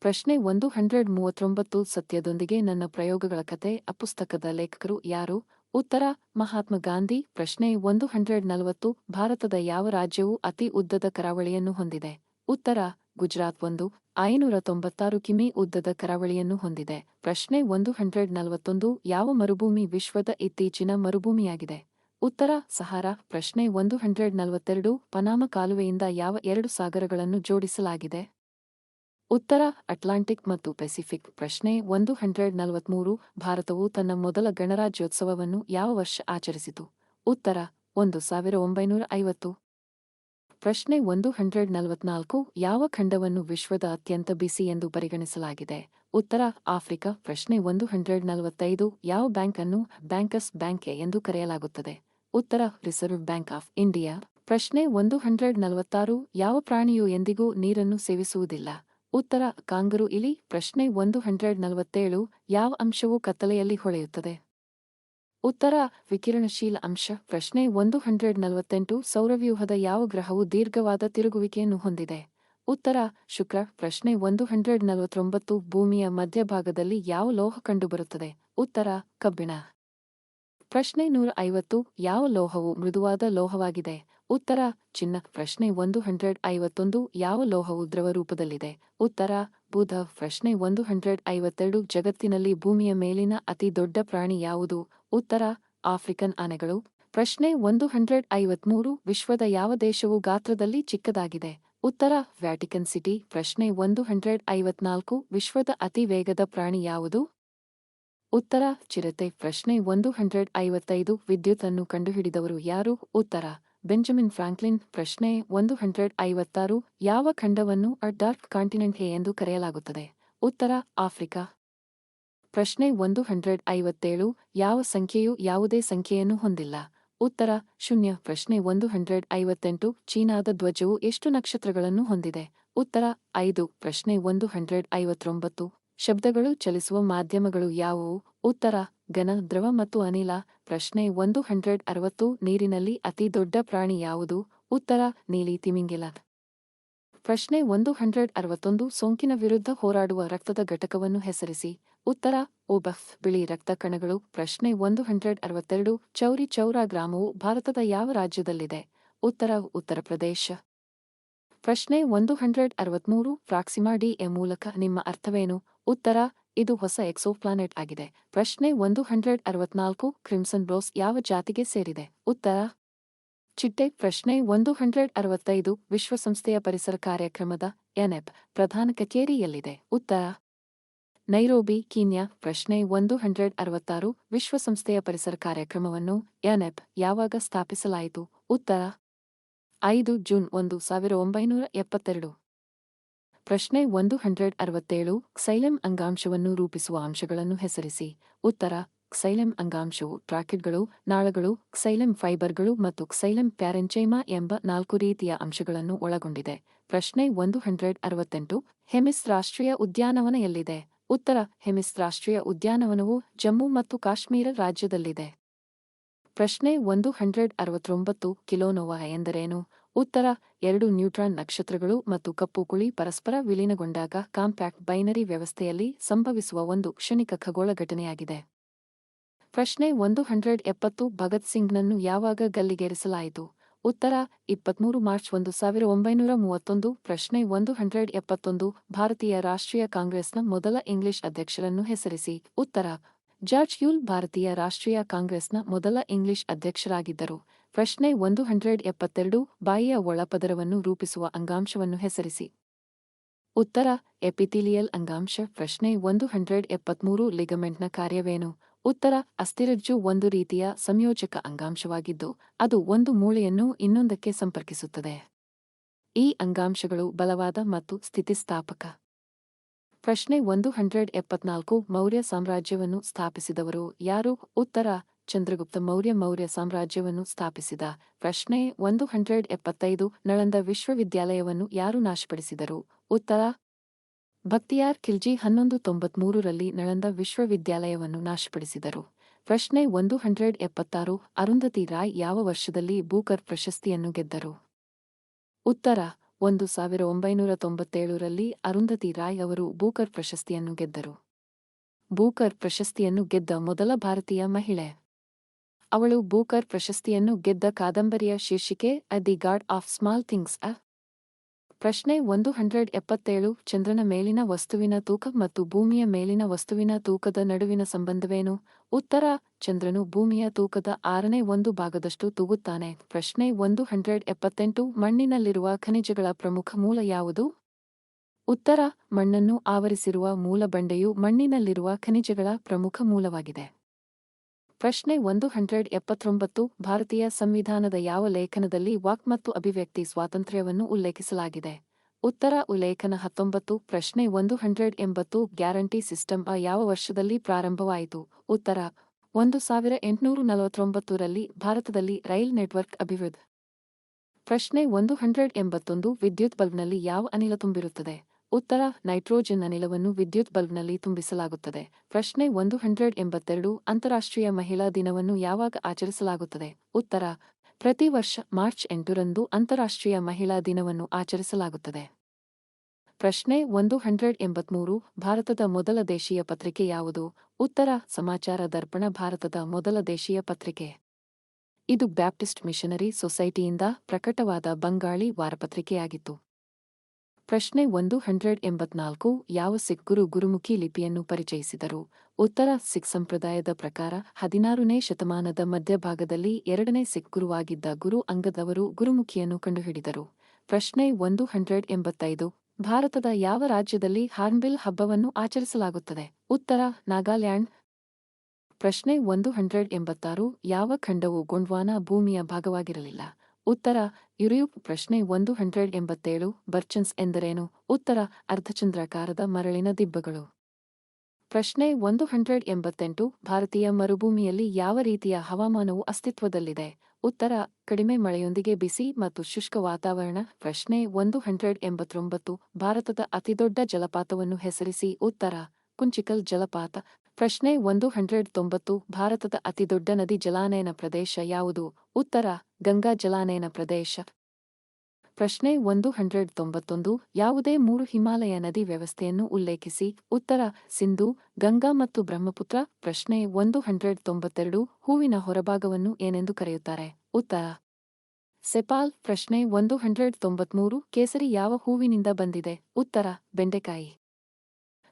ಪ್ರಶ್ನೆ 139 ಸತ್ಯದೊಂದಿಗೆ ನನ್ನ ಪ್ರಯೋಗಗಳ ಕತೆ ಪುಸ್ತಕದ ಲೇಖಕರು ಯಾರು? ಉತ್ತರ ಮಹಾತ್ಮ ಗಾಂಧಿ. ಪ್ರಶ್ನೆ 140 ಭಾರತದ ಯಾವ ರಾಜ್ಯವು ಅತಿ ಉದ್ದದ ಕರಾವಳಿಯನ್ನು ಹೊಂದಿದೆ? ಉತ್ತರ ಗುಜರಾತ್. 596 ಕಿಮಿ ಉದ್ದದ ಕರಾವಳಿಯನ್ನು ಹೊಂದಿದೆ. ಪ್ರಶ್ನೆ 141 ಯಾವ ಮರುಭೂಮಿ ವಿಶ್ವದ ಇತ್ತೀಚಿನ ಮರುಭೂಮಿಯಾಗಿದೆ? ಉತ್ತರ ಸಹಾರಾ. ಪ್ರಶ್ನೆ 142 ಪನಾಮ ಕಾಲುವೆಯಿಂದ ಯಾವ 2 ಸಾಗರಗಳನ್ನು ಜೋಡಿಸಲಾಗಿದೆ? ಉತ್ತರ ಅಟ್ಲಾಂಟಿಕ್ ಮತ್ತು ಪೆಸಿಫಿಕ್. ಪ್ರಶ್ನೆ 143 ಭಾರತವು ತನ್ನ ಮೊದಲ ಗಣರಾಜ್ಯೋತ್ಸವವನ್ನು ಯಾವ ವರ್ಷ ಆಚರಿಸಿತು? ಉತ್ತರ 1950. ಪ್ರಶ್ನೆ 144 ಯಾವ ಖಂಡವನ್ನು ವಿಶ್ವದ ಅತ್ಯಂತ ಬಿಸಿ ಎಂದು ಪರಿಗಣಿಸಲಾಗಿದೆ? ಉತ್ತರ ಆಫ್ರಿಕಾ. ಪ್ರಶ್ನೆ 145 ಯಾವ ಬ್ಯಾಂಕ್ ಅನ್ನು ಬ್ಯಾಂಕರ್ಸ್ ಬ್ಯಾಂಕ್ ಎಂದು ಕರೆಯಲಾಗುತ್ತದೆ? ಉತ್ತರ ರಿಸರ್ವ್ ಬ್ಯಾಂಕ್ ಆಫ್ ಇಂಡಿಯಾ. ಪ್ರಶ್ನೆ 146 ಯಾವ ಪ್ರಾಣಿಯು ಎಂದಿಗೂ ನೀರನ್ನು ಸೇವಿಸುವುದಿಲ್ಲ? ಉತ್ತರ ಕಾಂಗರೂ ಇಲಿ. ಪ್ರಶ್ನೆ 147 ಯಾವ ಅಂಶವು ಕತ್ತಲೆಯಲ್ಲಿ ಹೊಳೆಯುತ್ತದೆ? ಉತ್ತರ ವಿಕಿರಣಶೀಲ ಅಂಶ. ಪ್ರಶ್ನೆ 148 ಸೌರವ್ಯೂಹದ ಯಾವ ಗ್ರಹವು ದೀರ್ಘವಾದ ತಿರುಗುವಿಕೆಯನ್ನು ಹೊಂದಿದೆ? ಉತ್ತರ ಶುಕ್ರ. ಪ್ರಶ್ನೆ 149 ಭೂಮಿಯ ಮಧ್ಯಭಾಗದಲ್ಲಿ ಯಾವ ಲೋಹ ಕಂಡುಬರುತ್ತದೆ? ಉತ್ತರ ಕಬ್ಬಿಣ. ಪ್ರಶ್ನೆ 150 ಯಾವ ಲೋಹವು ಮೃದುವಾದ ಲೋಹವಾಗಿದೆ? ಉತ್ತರ ಚಿನ್ನ. ಪ್ರಶ್ನೆ 151 ಯಾವ ಲೋಹವು ದ್ರವ ರೂಪದಲ್ಲಿದೆ? ಉತ್ತರ ಬುಧ. ಪ್ರಶ್ನೆ 152 ಜಗತ್ತಿನಲ್ಲಿ ಭೂಮಿಯ ಮೇಲಿನ ಅತಿ ದೊಡ್ಡ ಪ್ರಾಣಿ ಯಾವುದು? ಉತ್ತರ ಆಫ್ರಿಕನ್ ಆನೆಗಳು. ಪ್ರಶ್ನೆ 153 ವಿಶ್ವದ ಯಾವ ದೇಶವು ಗಾತ್ರದಲ್ಲಿ ಚಿಕ್ಕದಾಗಿದೆ? ಉತ್ತರ ವ್ಯಾಟಿಕನ್ ಸಿಟಿ. ಪ್ರಶ್ನೆ 154 ವಿಶ್ವದ ಅತಿ ವೇಗದ ಪ್ರಾಣಿ ಯಾವುದು? ಉತ್ತರ ಚಿರತೆ. ಪ್ರಶ್ನೆ 155 ವಿದ್ಯುತ್ ಅನ್ನು ಕಂಡುಹಿಡಿದವರು ಯಾರು? ಉತ್ತರ ಬೆಂಜಮಿನ್ ಫ್ರಾಂಕ್ಲಿನ್. ಪ್ರಶ್ನೆ 156 ಯಾವ ಖಂಡವನ್ನು ಡಾರ್ಕ್ ಕಾಂಟಿನೆಂಟ್ ಎಂದು ಕರೆಯಲಾಗುತ್ತದೆ? ಉತ್ತರ ಆಫ್ರಿಕಾ. ಪ್ರಶ್ನೆ 157 ಯಾವ ಸಂಖ್ಯೆಯು ಯಾವುದೇ ಸಂಖ್ಯೆಯನ್ನು ಹೊಂದಿಲ್ಲ? ಉತ್ತರ ಶೂನ್ಯ. ಪ್ರಶ್ನೆ 158 ಚೀನಾದ ಧ್ವಜವು ಎಷ್ಟು ನಕ್ಷತ್ರಗಳನ್ನು ಹೊಂದಿದೆ? ಉತ್ತರ 5. ಪ್ರಶ್ನೆ 159 ಶಬ್ದಗಳು ಚಲಿಸುವ ಮಾಧ್ಯಮಗಳು ಯಾವುವು? ಉತ್ತರ ಘನ, ದ್ರವ ಮತ್ತು ಅನಿಲ. ಪ್ರಶ್ನೆ 160 ನೀರಿನಲ್ಲಿ ಅತಿ ದೊಡ್ಡ ಪ್ರಾಣಿ ಯಾವುದು? ಉತ್ತರ ನೀಲಿ ತಿಮಿಂಗಿಲ. ಪ್ರಶ್ನೆ 161 ಸೋಂಕಿನ ವಿರುದ್ಧ ಹೋರಾಡುವ ರಕ್ತದ ಘಟಕವನ್ನು ಹೆಸರಿಸಿ. ಉತ್ತರ ಓಬಫ್ ಬಿಳಿ ರಕ್ತ ಕಣಗಳು. ಪ್ರಶ್ನೆ 162 ಚೌರಿ ಚೌರಾ ಗ್ರಾಮವು ಭಾರತದ ಯಾವ ರಾಜ್ಯದಲ್ಲಿದೆ? ಉತ್ತರ ಉತ್ತರ ಪ್ರದೇಶ. ಪ್ರಶ್ನೆ 163 ಪ್ರಾಕ್ಸಿಮಾ ಡಿ ಎ ಮೂಲಕ ನಿಮ್ಮ ಅರ್ಥವೇನು? ಉತ್ತರ ಇದು ಹೊಸ ಎಕ್ಸೋಪ್ಲಾನೆಟ್ ಆಗಿದೆ. ಪ್ರಶ್ನೆ 164 ಕ್ರಿಮ್ಸನ್ ಬ್ರೋಸ್ ಯಾವ ಜಾತಿಗೆ ಸೇರಿದೆ? ಉತ್ತರ ಚಿಟ್ಟೆ. ಪ್ರಶ್ನೆ 165 ವಿಶ್ವಸಂಸ್ಥೆಯ ಪರಿಸರ ಕಾರ್ಯಕ್ರಮದ ಎನ್ಎಪ್ ಪ್ರಧಾನ ಕಚೇರಿ ಎಲ್ಲಿದೆ? ಉತ್ತರ ನೈರೋಬಿ, ಕೀನ್ಯಾ. ಪ್ರಶ್ನೆ 166 ವಿಶ್ವಸಂಸ್ಥೆಯ ಪರಿಸರ ಕಾರ್ಯಕ್ರಮವನ್ನು ಎನ್ಎಪ್ ಯಾವಾಗ ಸ್ಥಾಪಿಸಲಾಯಿತು? ಉತ್ತರ 5 ಜೂನ್ 1972. ಪ್ರಶ್ನೆ 167 ಕ್ಸೈಲಂ ಅಂಗಾಂಶವನ್ನು ರೂಪಿಸುವ ಅಂಶಗಳನ್ನು ಹೆಸರಿಸಿ. ಉತ್ತರ ಕ್ಸೈಲಂ ಅಂಗಾಂಶವು ಟ್ರಾಕಿಡ್ಗಳು, ನಾಳಗಳು, ಕ್ಸೈಲಂ ಫೈಬರ್ಗಳು ಮತ್ತು ಕ್ಸೈಲಂ ಪ್ಯಾರೆಂಚೈಮಾ ಎಂಬ 4 ರೀತಿಯ ಅಂಶಗಳನ್ನು ಒಳಗೊಂಡಿದೆ. ಪ್ರಶ್ನೆ 168 ಹೆಮಿಸ್ ರಾಷ್ಟ್ರೀಯ ಉದ್ಯಾನವನ ಎಲ್ಲಿದೆ? ಉತ್ತರ ಹೆಮಿಸ್ ರಾಷ್ಟ್ರೀಯ ಉದ್ಯಾನವನವು ಜಮ್ಮು ಮತ್ತು ಕಾಶ್ಮೀರ ರಾಜ್ಯದಲ್ಲಿದೆ. ಪ್ರಶ್ನೆ 169 ಕಿಲೋನೋವಾ ಎಂದರೇನು? ಉತ್ತರ 2 ನ್ಯೂಟ್ರಾನ್ ನಕ್ಷತ್ರಗಳು ಮತ್ತು ಕಪ್ಪು ಕುಳಿ ಪರಸ್ಪರ ವಿಲೀನಗೊಂಡಾಗ ಕಾಂಪ್ಯಾಕ್ಟ್ ಬೈನರಿ ವ್ಯವಸ್ಥೆಯಲ್ಲಿ ಸಂಭವಿಸುವ ಒಂದು ಕ್ಷಣಿಕ ಖಗೋಳ ಘಟನೆಯಾಗಿದೆ. ಪ್ರಶ್ನೆ 170 ಭಗತ್ ಸಿಂಗ್ನನ್ನು ಯಾವಾಗ ಗಲ್ಲಿಗೇರಿಸಲಾಯಿತು? ಉತ್ತರ 23 ಮಾರ್ಚ್ 1931. ಪ್ರಶ್ನೆ 171 ಭಾರತೀಯ ರಾಷ್ಟ್ರೀಯ ಕಾಂಗ್ರೆಸ್ನ ಮೊದಲ ಇಂಗ್ಲಿಷ್ ಅಧ್ಯಕ್ಷರನ್ನು ಹೆಸರಿಸಿ. ಉತ್ತರ ಜಾರ್ಜ್ ಯೂಲ್ ಭಾರತೀಯ ರಾಷ್ಟ್ರೀಯ ಕಾಂಗ್ರೆಸ್ನ ಮೊದಲ ಇಂಗ್ಲಿಷ್ ಅಧ್ಯಕ್ಷರಾಗಿದ್ದರು. ಪ್ರಶ್ನೆ 172 ಬಾಯಿಯ ಒಳಪದರವನ್ನು ರೂಪಿಸುವ ಅಂಗಾಂಶವನ್ನು ಹೆಸರಿಸಿ. ಉತ್ತರ ಎಪಿಥೀಲಿಯಲ್ ಅಂಗಾಂಶ. ಪ್ರಶ್ನೆ 173 ಲಿಗಮೆಂಟ್ನ ಕಾರ್ಯವೇನು? ಉತ್ತರ ಅಸ್ಥಿರಜ್ಜು ಒಂದು ರೀತಿಯ ಸಂಯೋಜಕ ಅಂಗಾಂಶವಾಗಿದ್ದು ಅದು ಒಂದು ಮೂಳೆಯನ್ನು ಇನ್ನೊಂದಕ್ಕೆ ಸಂಪರ್ಕಿಸುತ್ತದೆ. ಈ ಅಂಗಾಂಶಗಳು ಬಲವಾದ ಮತ್ತು ಸ್ಥಿತಿಸ್ಥಾಪಕ. ಪ್ರಶ್ನೆ 174 ಮೌರ್ಯ ಸಾಮ್ರಾಜ್ಯವನ್ನು ಸ್ಥಾಪಿಸಿದವರು ಯಾರು? ಉತ್ತರ ಚಂದ್ರಗುಪ್ತ ಮೌರ್ಯ ಮೌರ್ಯ ಸಾಮ್ರಾಜ್ಯವನ್ನು ಸ್ಥಾಪಿಸಿದ. ಪ್ರಶ್ನೆ 175 ನಳಂದ ವಿಶ್ವವಿದ್ಯಾಲಯವನ್ನು ಯಾರು ನಾಶಪಡಿಸಿದರು? ಉತ್ತರ ಬಕ್ತಿಯಾರ್ ಖಿಲ್ಜಿ 1193ರಲ್ಲಿ ನಳಂದ ವಿಶ್ವವಿದ್ಯಾಲಯವನ್ನು ನಾಶಪಡಿಸಿದರು. ಪ್ರಶ್ನೆ 176 ಅರುಂಧತಿ ರಾಯ್ ಯಾವ ವರ್ಷದಲ್ಲಿ ಬೂಕರ್ ಪ್ರಶಸ್ತಿಯನ್ನು ಗೆದ್ದರು? ಉತ್ತರ 1997ರಲ್ಲಿ ಅರುಂಧತಿ ರಾಯ್ ಅವರು ಬೂಕರ್ ಪ್ರಶಸ್ತಿಯನ್ನು ಗೆದ್ದರು. ಬೂಕರ್ ಪ್ರಶಸ್ತಿಯನ್ನು ಗೆದ್ದ ಮೊದಲ ಭಾರತೀಯ ಮಹಿಳೆ. ಅವಳು ಬೂಕರ್ ಪ್ರಶಸ್ತಿಯನ್ನು ಗೆದ್ದ ಕಾದಂಬರಿಯ ಶೀರ್ಷಿಕೆ the god of small things. ಪ್ರಶ್ನೆ 177 ಚಂದ್ರನ ಮೇಲಿನ ವಸ್ತುವಿನ ತೂಕ ಮತ್ತು ಭೂಮಿಯ ಮೇಲಿನ ವಸ್ತುವಿನ ತೂಕದ ನಡುವಿನ ಸಂಬಂಧವೇನು? ಉತ್ತರ ಚಂದ್ರನು ಭೂಮಿಯ ತೂಕದ 1/6 ಭಾಗದಷ್ಟು ತೂಗುತ್ತಾನೆ. ಪ್ರಶ್ನೆ 178 ಮಣ್ಣಿನಲ್ಲಿರುವ ಖನಿಜಗಳ ಪ್ರಮುಖ ಮೂಲ ಯಾವುದು? ಉತ್ತರ ಮಣ್ಣನ್ನು ಆವರಿಸಿರುವ ಮೂಲ ಬಂಡೆಯು ಮಣ್ಣಿನಲ್ಲಿರುವ ಖನಿಜಗಳ ಪ್ರಮುಖ ಮೂಲವಾಗಿದೆ. ಪ್ರಶ್ನೆ 179 ಭಾರತೀಯ ಸಂವಿಧಾನದ ಯಾವ ಲೇಖನದಲ್ಲಿ ವಾಕ್ ಮತ್ತು ಅಭಿವ್ಯಕ್ತಿ ಸ್ವಾತಂತ್ರ್ಯವನ್ನು ಉಲ್ಲೇಖಿಸಲಾಗಿದೆ? ಉತ್ತರ ಉಲ್ಲೇಖನ 19. ಪ್ರಶ್ನೆ 180 ಗ್ಯಾರಂಟಿ ಸಿಸ್ಟಮ್ ಯಾವ ವರ್ಷದಲ್ಲಿ ಪ್ರಾರಂಭವಾಯಿತು? ಉತ್ತರ 1849ರಲ್ಲಿ ಭಾರತದಲ್ಲಿ ರೈಲ್ ನೆಟ್ವರ್ಕ್ ಅಭಿವೃದ್ಧಿ. ಪ್ರಶ್ನೆ 181 ವಿದ್ಯುತ್ ಬಲ್ಬ್ನಲ್ಲಿ ಯಾವ ಅನಿಲ ತುಂಬಿರುತ್ತದೆ? ಉತ್ತರ ನೈಟ್ರೋಜನ್ ಅನಿಲವನ್ನು ವಿದ್ಯುತ್ ಬಲ್ಬ್ನಲ್ಲಿ ತುಂಬಿಸಲಾಗುತ್ತದೆ. ಪ್ರಶ್ನೆ 182 ಅಂತಾರಾಷ್ಟ್ರೀಯ ಮಹಿಳಾ ದಿನವನ್ನು ಯಾವಾಗ ಆಚರಿಸಲಾಗುತ್ತದೆ? ಉತ್ತರ ಪ್ರತಿ ವರ್ಷ ಮಾರ್ಚ್ 8ರಂದು ಅಂತಾರಾಷ್ಟ್ರೀಯ ಮಹಿಳಾ ದಿನವನ್ನು ಆಚರಿಸಲಾಗುತ್ತದೆ. ಪ್ರಶ್ನೆ 183 ಭಾರತದ ಮೊದಲ ದೇಶೀಯ ಪತ್ರಿಕೆ ಯಾವುದು? ಉತ್ತರ ಸಮಾಚಾರ ದರ್ಪಣ ಭಾರತದ ಮೊದಲ ದೇಶೀಯ ಪತ್ರಿಕೆ. ಇದು ಬ್ಯಾಪ್ಟಿಸ್ಟ್ ಮಿಷನರಿ ಸೊಸೈಟಿಯಿಂದ ಪ್ರಕಟವಾದ ಬಂಗಾಳಿ ವಾರಪತ್ರಿಕೆಯಾಗಿತ್ತು. ಪ್ರಶ್ನೆ 184 ಯಾವ ಸಿಖ್ ಗುರು ಗುರುಮುಖಿ ಲಿಪಿಯನ್ನು ಪರಿಚಯಿಸಿದರು? ಉತ್ತರ ಸಿಖ್ ಸಂಪ್ರದಾಯದ ಪ್ರಕಾರ 16ನೇ ಶತಮಾನದ ಮಧ್ಯಭಾಗದಲ್ಲಿ 2ನೇ ಸಿಖ್ ಗುರುವಾಗಿದ್ದ ಗುರು ಅಂಗದ್ ಅವರು ಗುರುಮುಖಿಯನ್ನು ಕಂಡುಹಿಡಿದರು. ಪ್ರಶ್ನೆ 185 ಭಾರತದ ಯಾವ ರಾಜ್ಯದಲ್ಲಿ ಹಾರ್ನ್ಬಿಲ್ ಹಬ್ಬವನ್ನು ಆಚರಿಸಲಾಗುತ್ತದೆ? ಉತ್ತರ ನಾಗಾಲ್ಯಾಂಡ್. ಪ್ರಶ್ನೆ 186 ಯಾವ ಖಂಡವು ಗೊಂಡ್ವಾನ ಭೂಮಿಯ ಭಾಗವಾಗಿರಲಿಲ್ಲ? ಉತ್ತರ ಯುರೋಪ್. ಪ್ರಶ್ನೆ 187 ಬರ್ಚನ್ಸ್ ಎಂದರೇನು? ಉತ್ತರ ಅರ್ಧಚಂದ್ರಾಕಾರದ ಮರಳಿನ ದಿಬ್ಬಗಳು. ಪ್ರಶ್ನೆ 188 ಭಾರತೀಯ ಮರುಭೂಮಿಯಲ್ಲಿ ಯಾವ ರೀತಿಯ ಹವಾಮಾನವು ಅಸ್ತಿತ್ವದಲ್ಲಿದೆ? ಉತ್ತರ ಕಡಿಮೆ ಮಳೆಯೊಂದಿಗೆ ಬಿಸಿ ಮತ್ತು ಶುಷ್ಕ ವಾತಾವರಣ. ಪ್ರಶ್ನೆ 189 ಭಾರತದ ಅತಿದೊಡ್ಡ ಜಲಪಾತವನ್ನು ಹೆಸರಿಸಿ. ಉತ್ತರ ಕುಂಚಿಕಲ್ ಜಲಪಾತ. ಪ್ರಶ್ನೆ 190 ಭಾರತದ ಅತಿದೊಡ್ಡ ನದಿ ಜಲಾನಯನ ಪ್ರದೇಶ ಯಾವುದು? ಉತ್ತರ ಗಂಗಾ ಜಲಾನಯನ ಪ್ರದೇಶ. ಪ್ರಶ್ನೆ 191 ಯಾವುದೇ 3 ಹಿಮಾಲಯ ನದಿ ವ್ಯವಸ್ಥೆಯನ್ನು ಉಲ್ಲೇಖಿಸಿ. ಉತ್ತರ ಸಿಂಧೂ, ಗಂಗಾ ಮತ್ತು ಬ್ರಹ್ಮಪುತ್ರ. ಪ್ರಶ್ನೆ 192 ಹೂವಿನ ಹೊರಭಾಗವನ್ನು ಏನೆಂದು ಕರೆಯುತ್ತಾರೆ? ಉತ್ತರ ಸೆಪಾಲ್. ಪ್ರಶ್ನೆ 193 ಕೇಸರಿ ಯಾವ ಹೂವಿನಿಂದ ಬಂದಿದೆ? ಉತ್ತರ ಬೆಂಡೆಕಾಯಿ.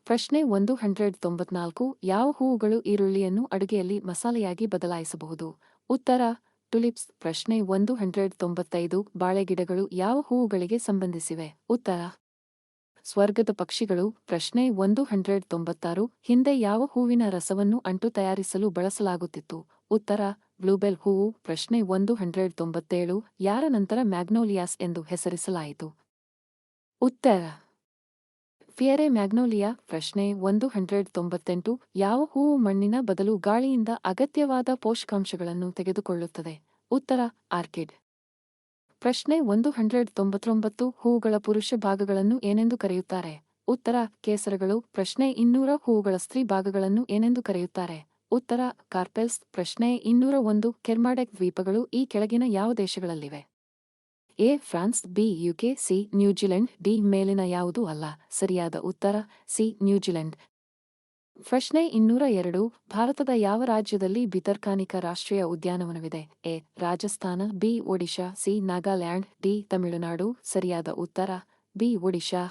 ಪ್ರಶ್ನೆ 194 ಯಾವ ಹೂವುಗಳು ಈರುಳ್ಳಿಯನ್ನು ಅಡುಗೆಯಲ್ಲಿ ಮಸಾಲೆಯಾಗಿ ಬದಲಾಯಿಸಬಹುದು? ಉತ್ತರ ಟುಲಿಪ್ಸ್. ಪ್ರಶ್ನೆ 195 ಬಾಳೆಗಿಡಗಳು ಯಾವ ಹೂವುಗಳಿಗೆ ಸಂಬಂಧಿಸಿವೆ? ಉತ್ತರ ಸ್ವರ್ಗದ ಪಕ್ಷಿಗಳು. ಪ್ರಶ್ನೆ 196 ಹಿಂದೆ ಯಾವ ಹೂವಿನ ರಸವನ್ನು ಅಂಟು ತಯಾರಿಸಲು ಬಳಸಲಾಗುತ್ತಿತ್ತು? ಉತ್ತರ ಬ್ಲೂಬೆಲ್ ಹೂವು. ಪ್ರಶ್ನೆ 197 ಯಾರ ನಂತರ ಮ್ಯಾಗ್ನೋಲಿಯಾಸ್ ಎಂದು ಹೆಸರಿಸಲಾಯಿತು? ಉತ್ತರ ಫಿಯರೆ ಮ್ಯಾಗ್ನೋಲಿಯಾ. ಪ್ರಶ್ನೆ 198 ಯಾವ ಹೂವು ಮಣ್ಣಿನ ಬದಲು ಗಾಳಿಯಿಂದ ಅಗತ್ಯವಾದ ಪೋಷಕಾಂಶಗಳನ್ನು ತೆಗೆದುಕೊಳ್ಳುತ್ತದೆ? ಉತ್ತರ ಆರ್ಕಿಡ್. ಪ್ರಶ್ನೆ 199 ಹೂವುಗಳ ಪುರುಷ ಭಾಗಗಳನ್ನು ಏನೆಂದು ಕರೆಯುತ್ತಾರೆ? ಉತ್ತರ ಕೇಸರಗಳು. ಪ್ರಶ್ನೆ 200 ಹೂವುಗಳ ಸ್ತ್ರೀ ಭಾಗಗಳನ್ನು ಏನೆಂದು ಕರೆಯುತ್ತಾರೆ? ಉತ್ತರ ಕಾರ್ಪೆಲ್ಸ್. ಪ್ರಶ್ನೆ 201 ಕೆರ್ಮಾಡೆಕ್ ದ್ವೀಪಗಳು ಈ ಕೆಳಗಿನ ಯಾವ ದೇಶಗಳಲ್ಲಿವೆ? A France, B UK, C New Zealand, D ಮೇಲಿನ ಯಾವುದೂ ಅಲ್ಲ. ಸರಿಯಾದ ಉತ್ತರ ಸಿ ನ್ಯೂಜಿಲೆಂಡ್. ಪ್ರಶ್ನೆ 202 ಭಾರತದ ಯಾವ ರಾಜ್ಯದಲ್ಲಿ ಭಿತರ್ಕಾನಿಕಾ ರಾಷ್ಟ್ರೀಯ ಉದ್ಯಾನವನವಿದೆ? A Rajasthan, B Odisha, C Nagaland, D Tamil Nadu. ಸರಿಯಾದ ಉತ್ತರ ಬಿ ಒಡಿಶಾ.